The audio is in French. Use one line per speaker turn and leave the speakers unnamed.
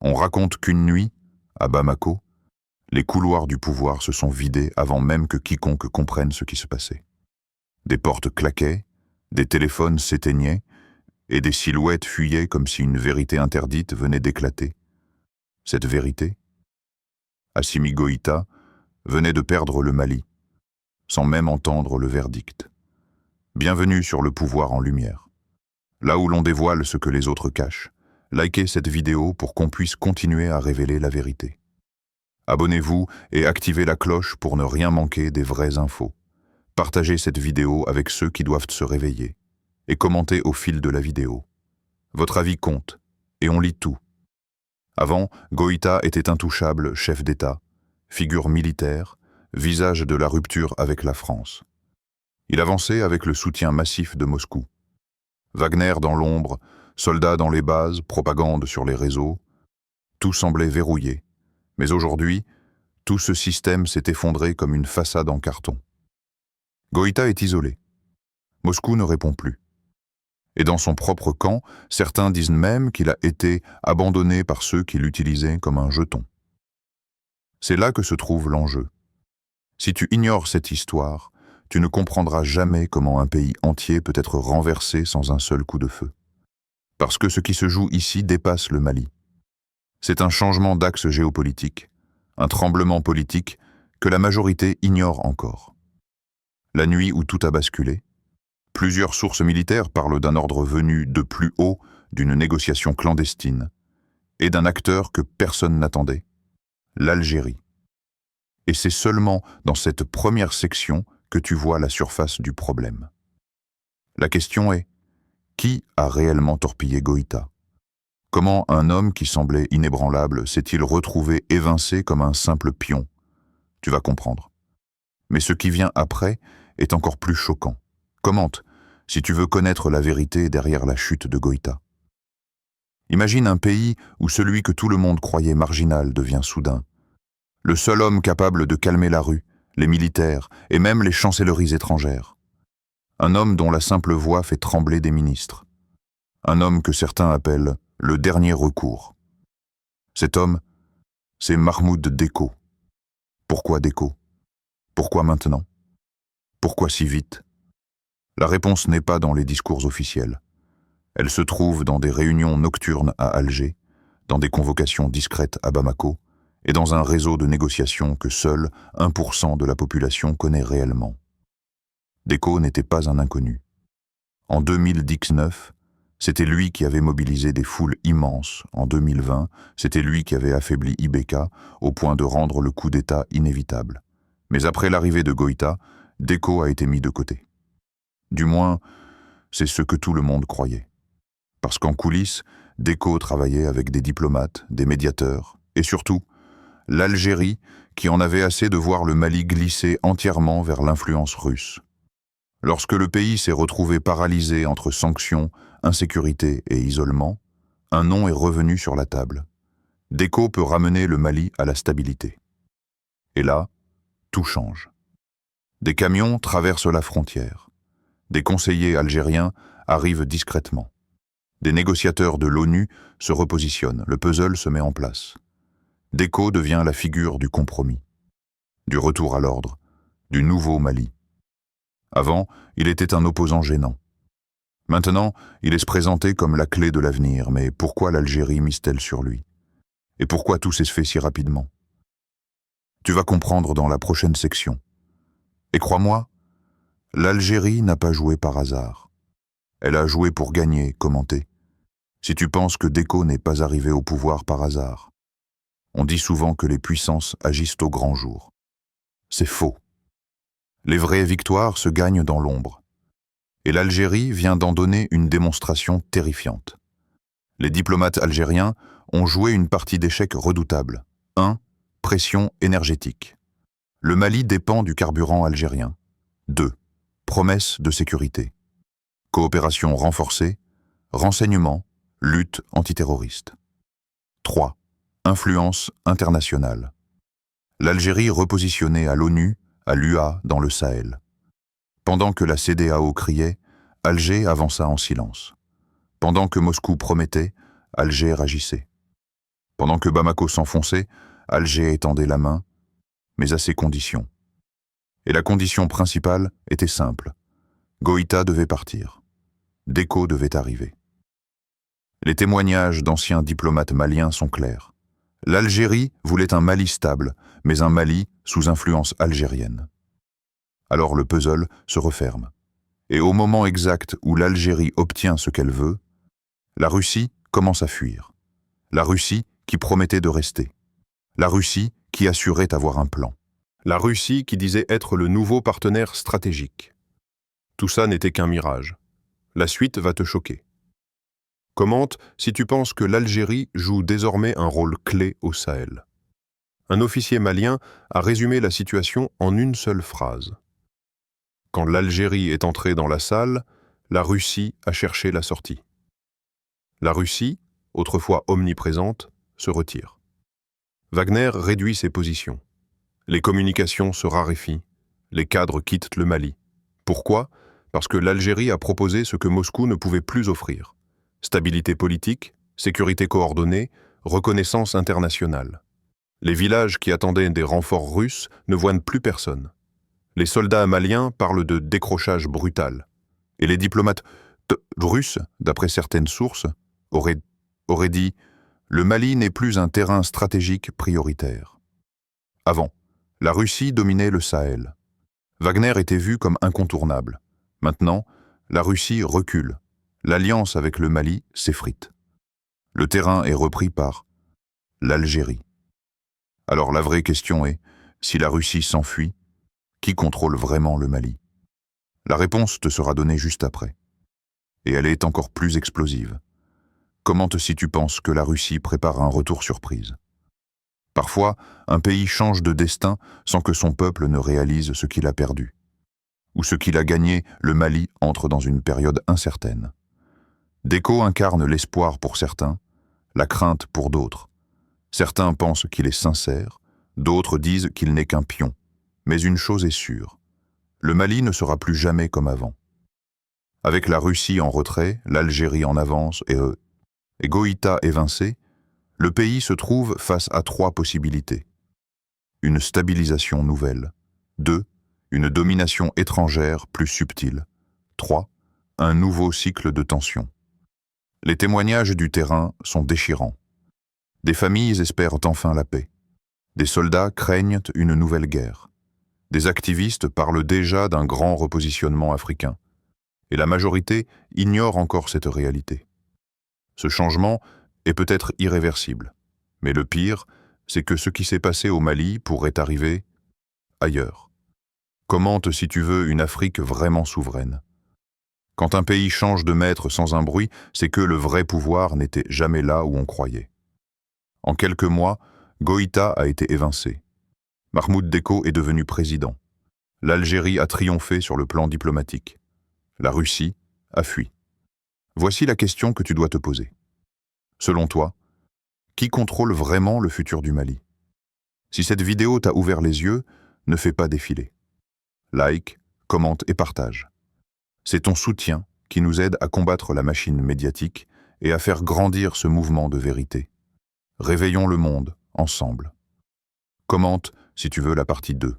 On raconte qu'une nuit, à Bamako, les couloirs du pouvoir se sont vidés avant même que quiconque comprenne ce qui se passait. Des portes claquaient, des téléphones s'éteignaient, et des silhouettes fuyaient comme si une vérité interdite venait d'éclater. Cette vérité, Assimi Goïta venait de perdre le Mali, sans même entendre le verdict. Bienvenue sur le pouvoir en lumière. Là où l'on dévoile ce que les autres cachent, likez cette vidéo pour qu'on puisse continuer à révéler la vérité. Abonnez-vous et activez la cloche pour ne rien manquer des vraies infos. Partagez cette vidéo avec ceux qui doivent se réveiller et commentez au fil de la vidéo. Votre avis compte et on lit tout. Avant, Goïta était intouchable chef d'État, figure militaire, visage de la rupture avec la France. Il avançait avec le soutien massif de Moscou. Wagner dans l'ombre, soldats dans les bases, propagande sur les réseaux, tout semblait verrouillé. Mais aujourd'hui, tout ce système s'est effondré comme une façade en carton. Goïta est isolé. Moscou ne répond plus. Et dans son propre camp, certains disent même qu'il a été abandonné par ceux qui l'utilisaient comme un jeton. C'est là que se trouve l'enjeu. Si tu ignores cette histoire, tu ne comprendras jamais comment un pays entier peut être renversé sans un seul coup de feu. Parce que ce qui se joue ici dépasse le Mali. C'est un changement d'axe géopolitique, un tremblement politique que la majorité ignore encore. La nuit où tout a basculé, plusieurs sources militaires parlent d'un ordre venu de plus haut, d'une négociation clandestine, et d'un acteur que personne n'attendait, l'Algérie. Et c'est seulement dans cette première section que tu vois la surface du problème. La question est, qui a réellement torpillé Goïta? Comment un homme qui semblait inébranlable s'est-il retrouvé évincé comme un simple pion? Tu vas comprendre. Mais ce qui vient après est encore plus choquant. Commente, si tu veux connaître la vérité derrière la chute de Goïta. Imagine un pays où celui que tout le monde croyait marginal devient soudain. Le seul homme capable de calmer la rue, les militaires et même les chancelleries étrangères. Un homme dont la simple voix fait trembler des ministres. Un homme que certains appellent le dernier recours. Cet homme, c'est Mahmoud Déco. Pourquoi Déco? Pourquoi maintenant? Pourquoi si vite? La réponse n'est pas dans les discours officiels. Elle se trouve dans des réunions nocturnes à Alger, dans des convocations discrètes à Bamako, et dans un réseau de négociations que seul 1% de la population connaît réellement. Déco n'était pas un inconnu. En 2019, c'était lui qui avait mobilisé des foules immenses. En 2020, c'était lui qui avait affaibli IBK au point de rendre le coup d'État inévitable. Mais après l'arrivée de Goïta, Déco a été mis de côté. Du moins, c'est ce que tout le monde croyait. Parce qu'en coulisses, Déco travaillait avec des diplomates, des médiateurs, et surtout, l'Algérie qui en avait assez de voir le Mali glisser entièrement vers l'influence russe. Lorsque le pays s'est retrouvé paralysé entre sanctions, insécurité et isolement, un nom est revenu sur la table. Déco peut ramener le Mali à la stabilité. Et là, tout change. Des camions traversent la frontière. Des conseillers algériens arrivent discrètement. Des négociateurs de l'ONU se repositionnent, le puzzle se met en place. Déco devient la figure du compromis, du retour à l'ordre, du nouveau Mali. Avant, il était un opposant gênant. Maintenant, il est présenté comme la clé de l'avenir, mais pourquoi l'Algérie mise-t-elle sur lui? Et pourquoi tout s'est fait si rapidement? Tu vas comprendre dans la prochaine section. Et crois-moi, l'Algérie n'a pas joué par hasard. Elle a joué pour gagner, commenter. Si tu penses que Déco n'est pas arrivé au pouvoir par hasard. On dit souvent que les puissances agissent au grand jour. C'est faux. Les vraies victoires se gagnent dans l'ombre. Et l'Algérie vient d'en donner une démonstration terrifiante. Les diplomates algériens ont joué une partie d'échec redoutable. 1. Pression énergétique. Le Mali dépend du carburant algérien. 2. Promesses de sécurité. Coopération renforcée, renseignement, lutte antiterroriste. 3. Influence internationale. L'Algérie repositionnée à l'ONU, à l'UA dans le Sahel. Pendant que la CEDEAO criait, Alger avança en silence. Pendant que Moscou promettait, Alger agissait. Pendant que Bamako s'enfonçait, Alger étendait la main, mais à ses conditions. Et la condition principale était simple. Goïta devait partir. Déco devait arriver. Les témoignages d'anciens diplomates maliens sont clairs. L'Algérie voulait un Mali stable, mais un Mali sous influence algérienne. Alors le puzzle se referme. Et au moment exact où l'Algérie obtient ce qu'elle veut, la Russie commence à fuir. La Russie qui promettait de rester. La Russie qui assurait avoir un plan.
La Russie qui disait être le nouveau partenaire stratégique. Tout ça n'était qu'un mirage. La suite va te choquer. Commente si tu penses que l'Algérie joue désormais un rôle clé au Sahel. Un officier malien a résumé la situation en une seule phrase. Quand l'Algérie est entrée dans la salle, la Russie a cherché la sortie. La Russie, autrefois omniprésente, se retire. Wagner réduit ses positions. Les communications se raréfient. Les cadres quittent le Mali. Pourquoi ? Parce que l'Algérie a proposé ce que Moscou ne pouvait plus offrir. Stabilité politique, sécurité coordonnée, reconnaissance internationale. Les villages qui attendaient des renforts russes ne voient plus personne. Les soldats maliens parlent de décrochage brutal. Et les diplomates russes, d'après certaines sources, auraient dit « Le Mali n'est plus un terrain stratégique prioritaire ». Avant, la Russie dominait le Sahel. Wagner était vu comme incontournable. Maintenant, la Russie recule. L'alliance avec le Mali s'effrite. Le terrain est repris par l'Algérie. Alors la vraie question est, si la Russie s'enfuit, qui contrôle vraiment le Mali? La réponse te sera donnée juste après. Et elle est encore plus explosive. Commente si tu penses que la Russie prépare un retour surprise. Parfois, un pays change de destin sans que son peuple ne réalise ce qu'il a perdu. Ou ce qu'il a gagné, le Mali entre dans une période incertaine. Déco incarne l'espoir pour certains, la crainte pour d'autres. Certains pensent qu'il est sincère, d'autres disent qu'il n'est qu'un pion. Mais une chose est sûre, le Mali ne sera plus jamais comme avant. Avec la Russie en retrait, l'Algérie en avance et Goïta évincé, le pays se trouve face à 3 possibilités. Une stabilisation nouvelle. 2. Une domination étrangère plus subtile. 3. Un nouveau cycle de tension. Les témoignages du terrain sont déchirants. Des familles espèrent enfin la paix. Des soldats craignent une nouvelle guerre. Des activistes parlent déjà d'un grand repositionnement africain. Et la majorité ignore encore cette réalité. Ce changement est peut-être irréversible. Mais le pire, c'est que ce qui s'est passé au Mali pourrait arriver ailleurs. Commente si tu veux une Afrique vraiment souveraine. Quand un pays change de maître sans un bruit, c'est que le vrai pouvoir n'était jamais là où on croyait. En quelques mois, Goïta a été évincé. Mahmoud Déco est devenu président. L'Algérie a triomphé sur le plan diplomatique. La Russie a fui. Voici la question que tu dois te poser. Selon toi, qui contrôle vraiment le futur du Mali? Si cette vidéo t'a ouvert les yeux, ne fais pas défiler. Like, commente et partage. C'est ton soutien qui nous aide à combattre la machine médiatique et à faire grandir ce mouvement de vérité. Réveillons le monde, ensemble. Commente si tu veux la partie 2.